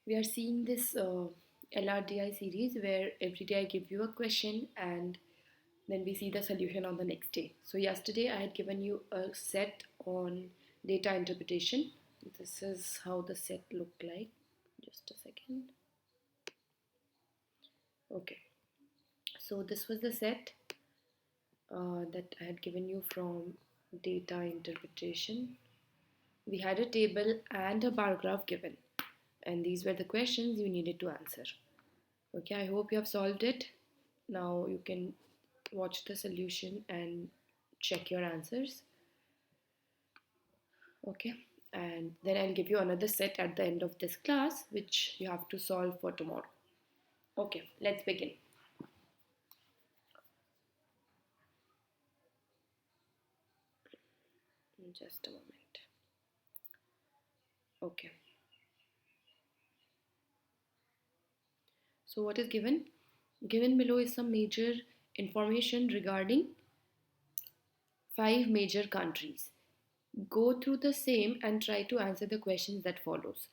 We are seeing this LRDI series where every day I give you a question and then we see the solution on the next day. So, yesterday I had given you a set on data interpretation. This is how the set looked like. Just a second. Okay, so this was the set that I had given you from data interpretation. We had a table and a bar graph given, and these were the questions you needed to answer. Okay, I hope you have solved it. Now you can watch the solution and check your answers. Okay, and then I'll give you another set at the end of this class, which you have to solve for tomorrow. Okay, let's begin. Just a moment. Okay. So what is given? Given below is some major information regarding 5 major countries. Go through the same and try to answer the questions that follows.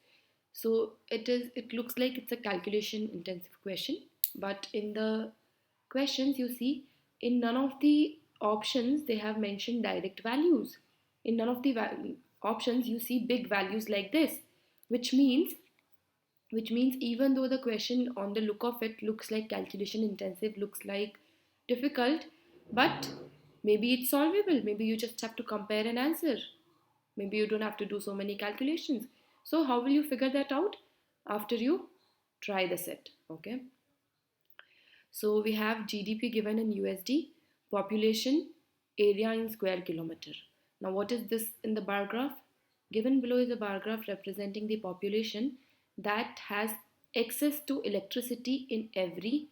So it looks like it's a calculation intensive question, but in the questions you see, in none of the options they have mentioned direct values. In none of the options you see big values like this, which means even though the question on the look of it looks like calculation intensive, looks like difficult, but maybe it's solvable. Maybe you just have to compare and answer. Maybe you don't have to do so many calculations. So how will you figure that out? After you try the set. Okay, so we have GDP given in USD, population, area in square kilometer. Now what is this in the bar graph? Given below is a bar graph representing the population that has access to electricity in every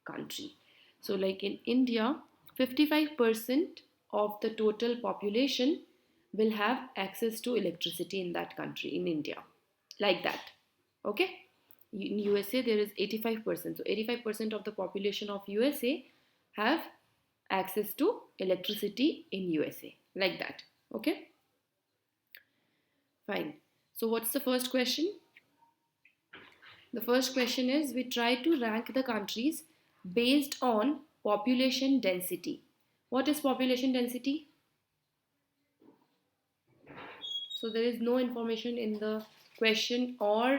country. So like in India, 55% of the total population will have access to electricity in that country, in India. Like that. Okay? In USA there is 85%. So 85% of the population of USA have access to electricity in USA. Like that. Okay? Fine. So what's the first question? The first question is we try to rank the countries based on population density. What is population density? So there is no information in the question or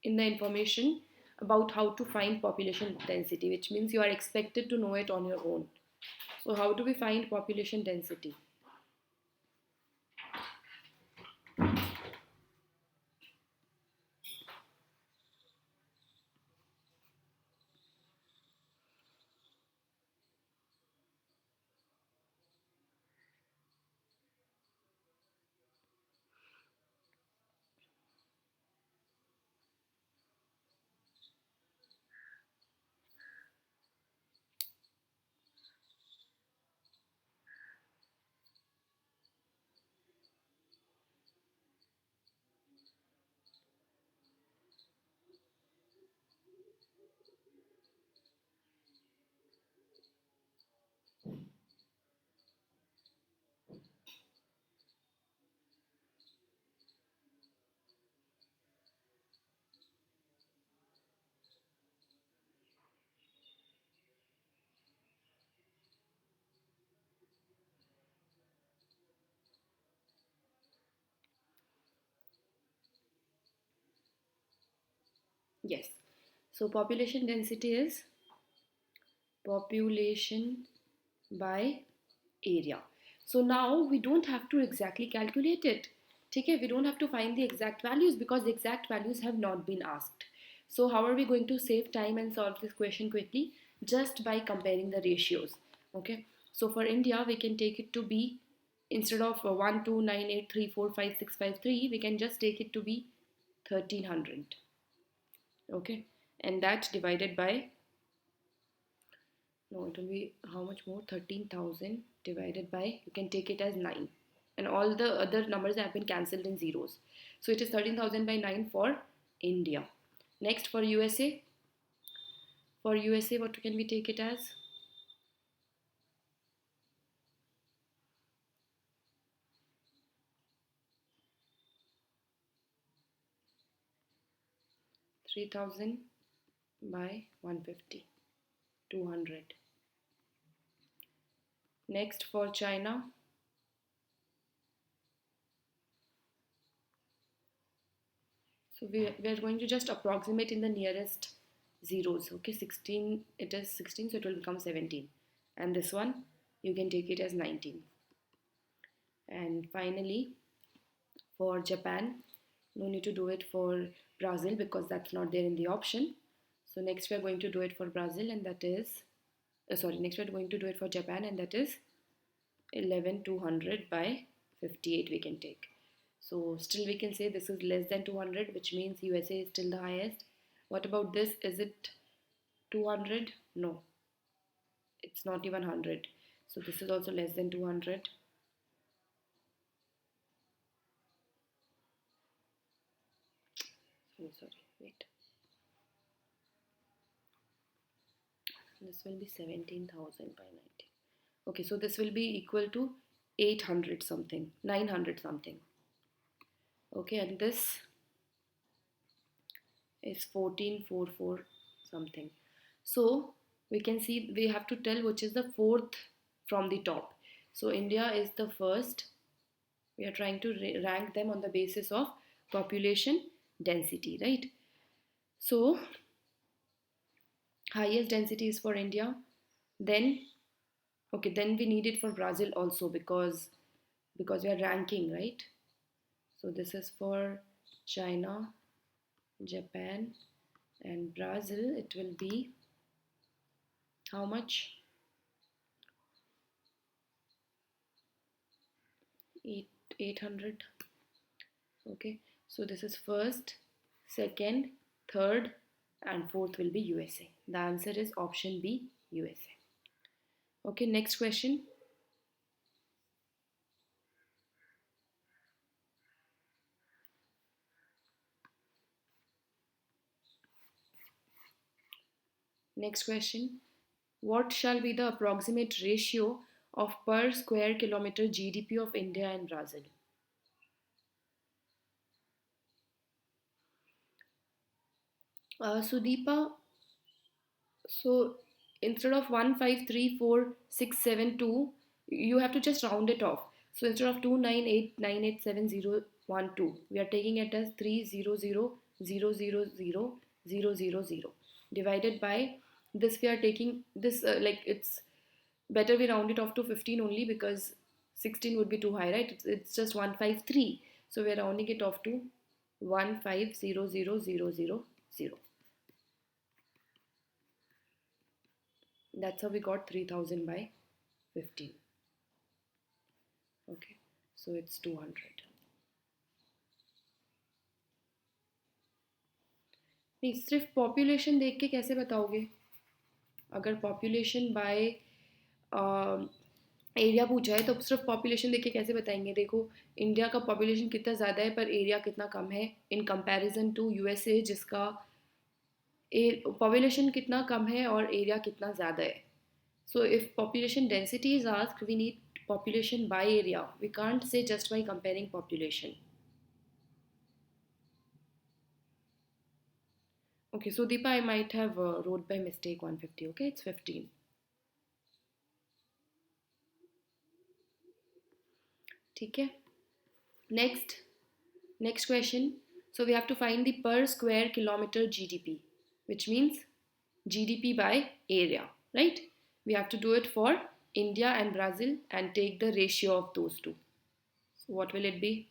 in the information about how to find population density, which means you are expected to know it on your own. So how do we find population density? Yes. So population density is population by area. So now we don't have to exactly calculate it. Okay, we don't have to find the exact values because the exact values have not been asked. So how are we going to save time and solve this question quickly? Just by comparing the ratios. Okay, so for India we can take it to be, instead of 1 2 9 8 3 4 5 6 5 3, we can just take it to be 1300. Okay, and that divided by, no, it will be how much more? 13,000 divided by, you can take it as 9. And all the other numbers have been cancelled in zeros. So it is 13,000 by 9 for India. Next for USA. For USA, what can we take it as? 3000 by 150, 200. Next for China, so we are going to just approximate in the nearest zeros. Okay, 16, it is 16, so it will become 17. And this one, you can take it as 19. And finally, for Japan, no need to do it for Brazil because that's not there in the option. So next we are going to do it for Brazil, and that is, next we are going to do it for Japan, and that is 11,200 by 58 we can take. So still we can say this is less than 200, which means USA is still the highest. What about this? Is it 200? No, it's not even 100. So this is also less than 200. Sorry, wait. This will be 17,000 by 90. Okay, so this will be equal to 800 something, 900 something. Okay, and this is 1444 something. So we can see we have to tell which is the fourth from the top. So India is the first. We are trying to rank them on the basis of population density, right? So highest density is for India. Then okay, then we need it for Brazil also because we are ranking, right? So this is for China, Japan, and Brazil. It will be how much? 800. Okay, so this is first, second, third, and fourth will be USA. The answer is option B, USA. Okay, next question. Next question. What shall be the approximate ratio of per square kilometer GDP of India and Brazil? Sudeepa, so instead of 1534672, you have to just round it off. So instead of 298987012, we are taking it as 300000000 divided by this. We are taking this like it's better we round it off to 15 only because 16 would be too high, right? It's just 153. So we are rounding it off to 1500000. That's how we got 3000 by 15. Okay, so it's 200. नहीं, सिर्फ population देख के कैसे बताओगे? अगर population by area पूछा है तो सिर्फ पॉपुलेशन देख के कैसे बताएंगे? देखो, इंडिया का पॉपुलेशन कितना ज़्यादा है पर एरिया कितना कम है इन कंपैरिजन टू यूएसए, जिसका पॉपुलेशन कितना कम है और एरिया कितना ज़्यादा है. So if population density is asked, we need population by area. We can't say just by comparing population. Okay, so Deepa, I might have wrote by mistake 150. Okay, it's 15. ठीक है. Next question. So we have to find the per square kilometer GDP, which means GDP by area, right? We have to do it for India and Brazil and take the ratio of those two. So what will it be?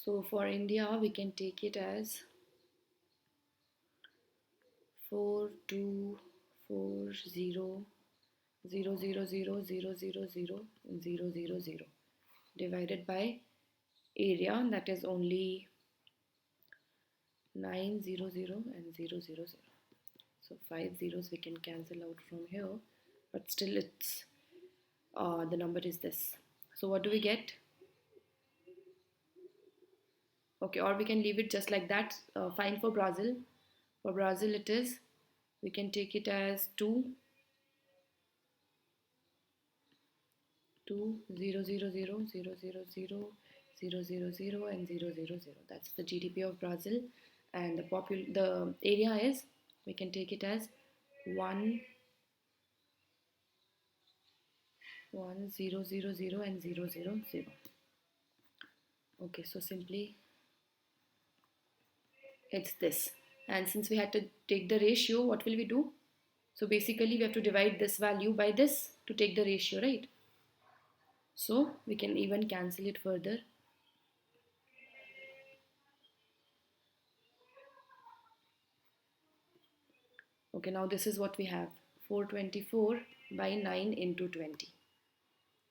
So for India, we can take it as 4240,000,000,000 divided by area, that is only 900 and 000. So 5 zeros we can cancel out from here, but still it's the number is this. So what do we get? Okay, or we can leave it just like that. Fine for Brazil. For Brazil it is, we can take it as 2 2 0 0 0 0 0 0 0 0 0 and 0 0 0. That's the GDP of Brazil, and the area is, we can take it as 1 1 0 0 0 and 0 0 0. Okay, so simply it's this. And since we had to take the ratio, what will we do? So basically we have to divide this value by this to take the ratio, right? So we can even cancel it further. Okay, now this is what we have. 424 by 9 into 20.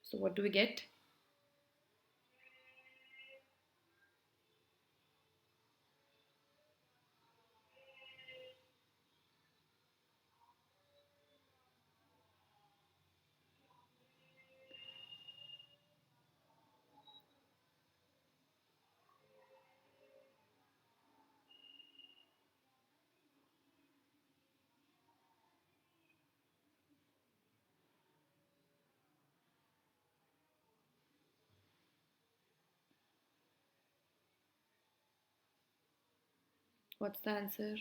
So what do we get? What's the answer?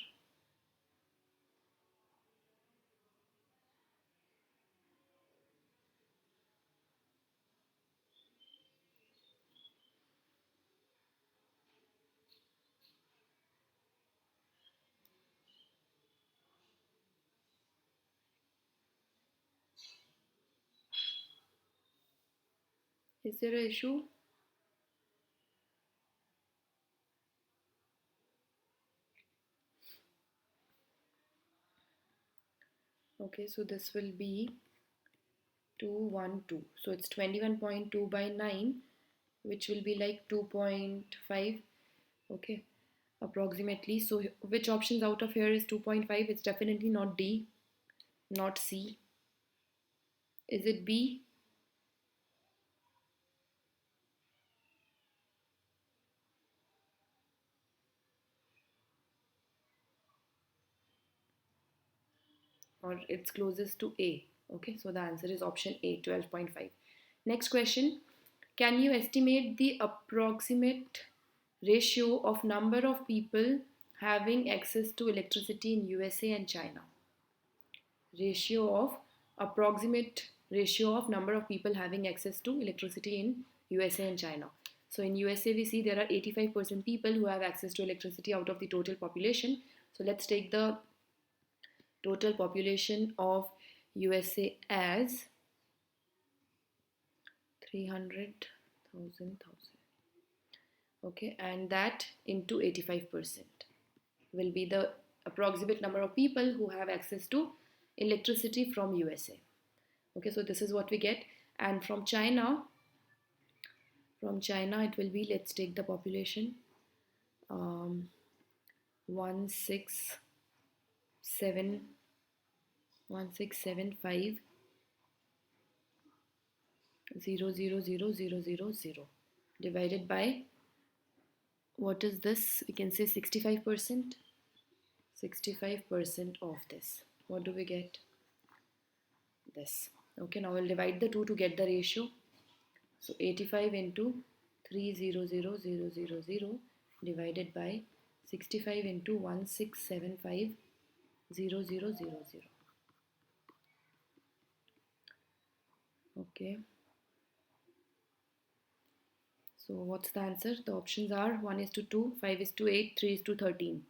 Is there an issue? Okay, so this will be 212. So it's 21.2 by 9, which will be like 2.5. Okay, approximately. So which options out of here is 2.5? It's definitely not D, not C. Is it B? Or it's closest to A? Okay, so the answer is option A, 12.5. Next question. Can you estimate the approximate ratio of number of people having access to electricity in USA and China? Ratio of Approximate ratio of number of people having access to electricity in USA and China. So in USA we see there are 85% people who have access to electricity out of the total population. So let's take the total population of USA as 300,000. Okay, and that into 85% will be the approximate number of people who have access to electricity from USA. Okay, so this is what we get. And from China it will be, let's take the population, 167 1675 000 divided by, what is this? We can say 65%. 65% of this. What do we get? This. Okay, now we'll divide the two to get the ratio. So 85 into 300,000 divided by 65 into 1675 Okay. So what's the answer? The options are 1 is to 2, 5 is to 8, 3 is to 13.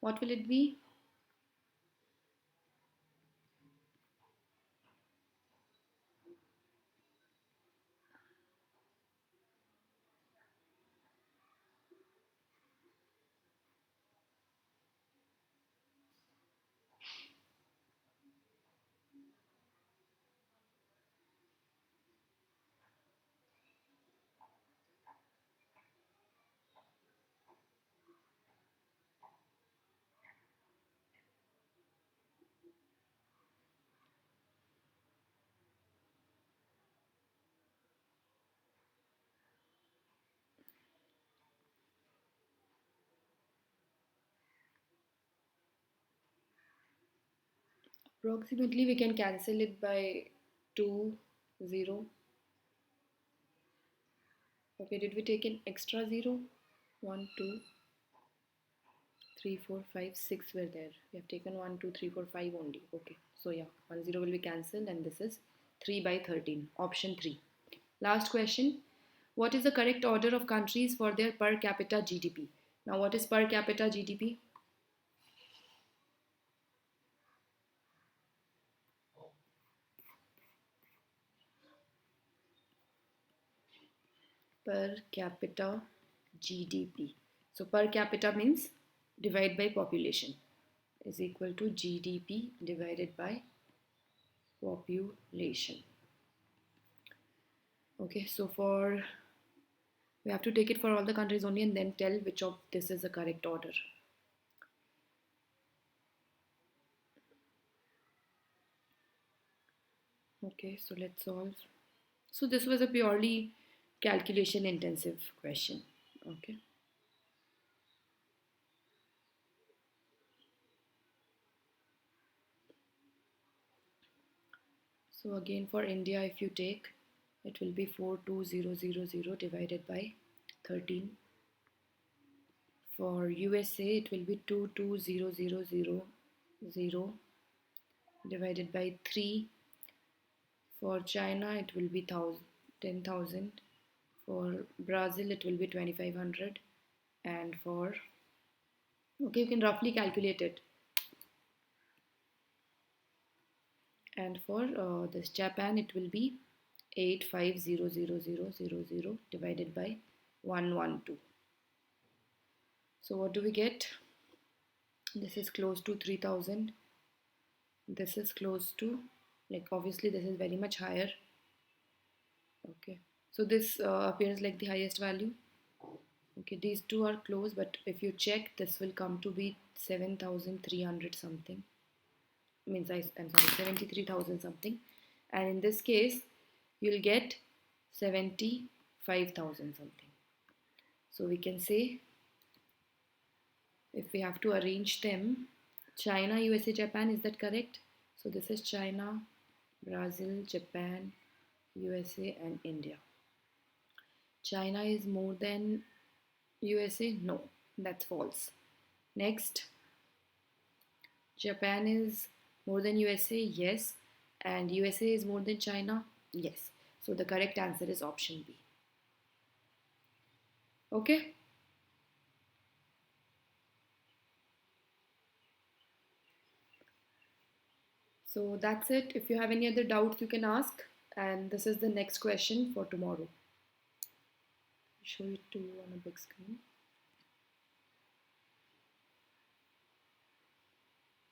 What will it be? Approximately we can cancel it by 2, 0. Okay, did we take an extra 0? 1, 2, 3, 4, 5, 6 were there. We have taken 1, 2, 3, 4, 5 only. Okay, so yeah, 1, 0 will be cancelled and this is 3 by 13. Option 3. Last question. What is the correct order of countries for their per capita GDP? Now, what is per capita GDP? Per capita GDP. So, per capita means divide by population is equal to GDP divided by population. Okay, so we have to take it for all the countries only and then tell which of this is the correct order. Okay, so let's solve. So this was a purely calculation intensive question. Okay. So again for India, if you take, it will be 42000 divided by 13. For USA, it will be 22000 divided by 3. For China, it will be 10,000. For Brazil, it will be 2500. And for, okay, you can roughly calculate it. And for this Japan, it will be 850000 divided by 112. So what do we get? This is close to 3000. This is close to, like obviously this is very much higher. Okay, so this appears like the highest value. Okay, these two are close, but if you check, this will come to be 7300 something. Means I'm sorry, 73,000 something. And in this case, you'll get 75,000 something. So we can say, if we have to arrange them, China, USA, Japan, is that correct? So this is China, Brazil, Japan, USA, and India. China is more than USA? No, that's false. Next, Japan is more than USA? Yes. And USA is more than China? Yes. So the correct answer is option B. Okay? So that's it. If you have any other doubts, you can ask. And this is the next question for tomorrow. I'll show it to you on a big screen.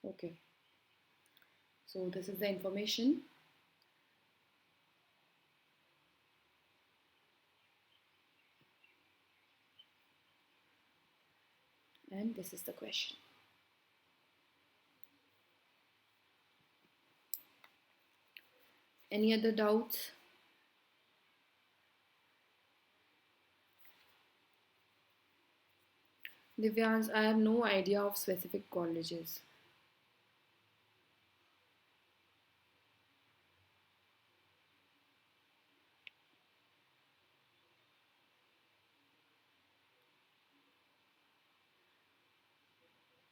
Okay. So this is the information. And this is the question. Any other doubts? Divyans, I have no idea of specific colleges.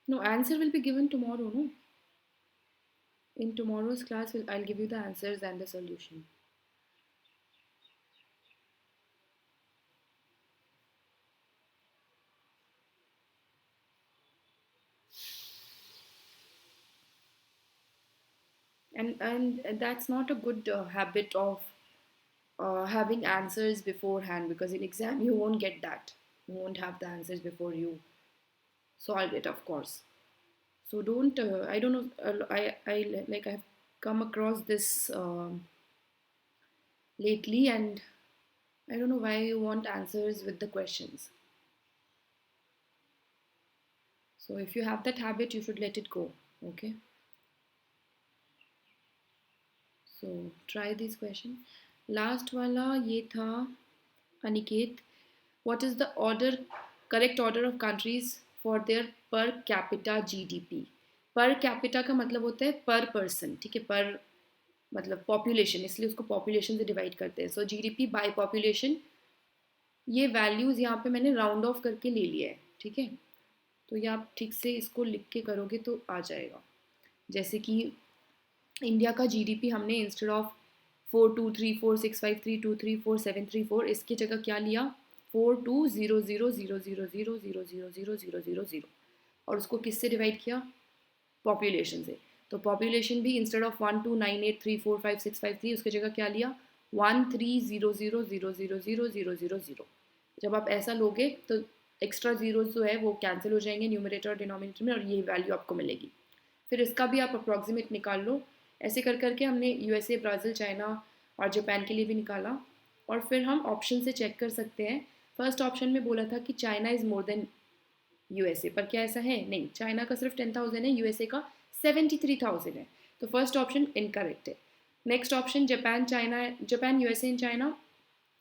No, answer will be given tomorrow, no? In tomorrow's class, I'll give you the answers and the solution. And that's not a good habit of having answers beforehand, because in exam you won't get that. You won't have the answers before you solve it, of course. So don't I don't know, I've come across this lately, and I don't know why you want answers with the questions. So if you have that habit, you should let it go. Okay, so try this question. Last वाला ये था Aniket. What is the correct order of countries for their per capita GDP? Per capita का मतलब होता है per person, ठीक है, per मतलब पॉपुलेशन, इसलिए उसको पॉपुलेशन से डिवाइड करते हैं. सो जीडीपी बाय पॉपुलेशन, ये वैल्यूज़ यहाँ पे मैंने राउंड ऑफ करके ले लिया है, ठीक है. तो ये आप ठीक से इसको लिख के करोगे तो आ जाएगा. जैसे कि इंडिया का जीडीपी हमने इंस्टेड ऑफ 42346532347734 इसकी जगह क्या लिया, 42000000000000 और उसको किससे डिवाइड किया, पॉपुलेशन से. तो पॉपुलेशन भी इंस्टेड ऑफ 12983455653 उसकी जगह क्या लिया, 1300000000. जब आप ऐसा लोगे तो एक्स्ट्रा जीरो जो है वो कैंसिल हो जाएंगे न्यूमरेटर और डिनोमिनेटर में, और ये वैल्यू आपको मिलेगी. फिर इसका भी आप अप्रॉक्सीमेट निकाल लो. ऐसे कर करके हमने यूएसए, ब्राज़ील, चाइना और जापान के लिए भी निकाला. और फिर हम ऑप्शन से चेक कर सकते हैं. फर्स्ट ऑप्शन में बोला था कि China is more than USA, पर क्या ऐसा है, नहीं. चाइना का सिर्फ 10,000 है, यूएसए का 73,000 है. तो फर्स्ट ऑप्शन इनकरेक्ट है. Next option Japan, China, Japan, USA and China.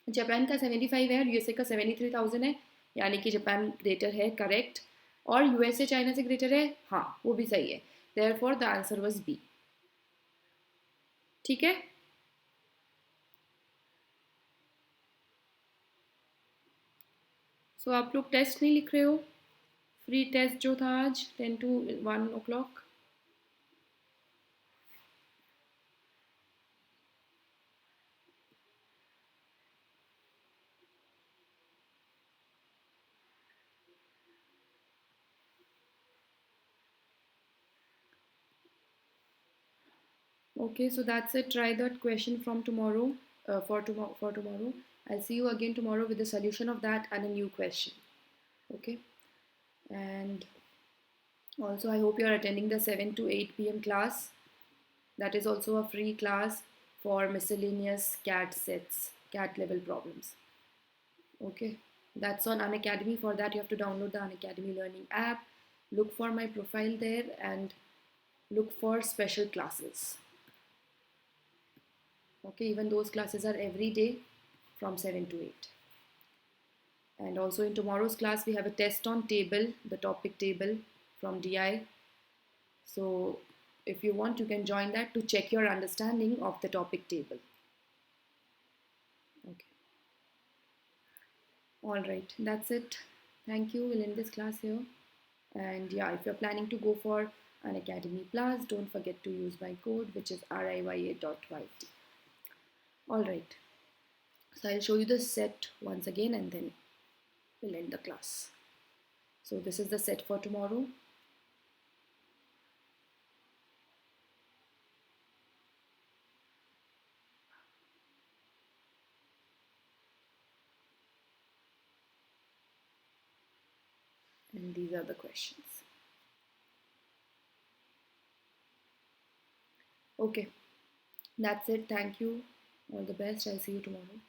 Japan का 75 है और यूएसए का 73,000 है, यानी कि जापान ग्रेटर है, करेक्ट. और यूएसए चाइना से ग्रेटर है, हाँ वो भी सही है. Therefore the answer was B. ठीक है. सो आप लोग टेस्ट नहीं लिख रहे हो, फ्री टेस्ट जो था आज 10 to 1 o'clock. Okay, so that's it. Try that question from tomorrow. For tomorrow, I'll see you again tomorrow with the solution of that and a new question. Okay, and also I hope you are attending the 7 to 8 p.m. class. That is also a free class for miscellaneous CAT sets, CAT level problems. Okay, that's on Unacademy. For that, you have to download the Unacademy learning app. Look for my profile there and look for special classes. Okay, even those classes are every day from 7 to 8. And also in tomorrow's class, we have a test on table, the topic table from DI. So if you want, you can join that to check your understanding of the topic table. Okay. All right, that's it. Thank you. We'll end this class here. And yeah, if you're planning to go for Unacademy Plus, don't forget to use my code, which is RIYA.YT. All right. So I'll show you the set once again and then we'll end the class. So this is the set for tomorrow. And these are the questions. Okay, that's it. Thank you. All the best. I'll see you tomorrow.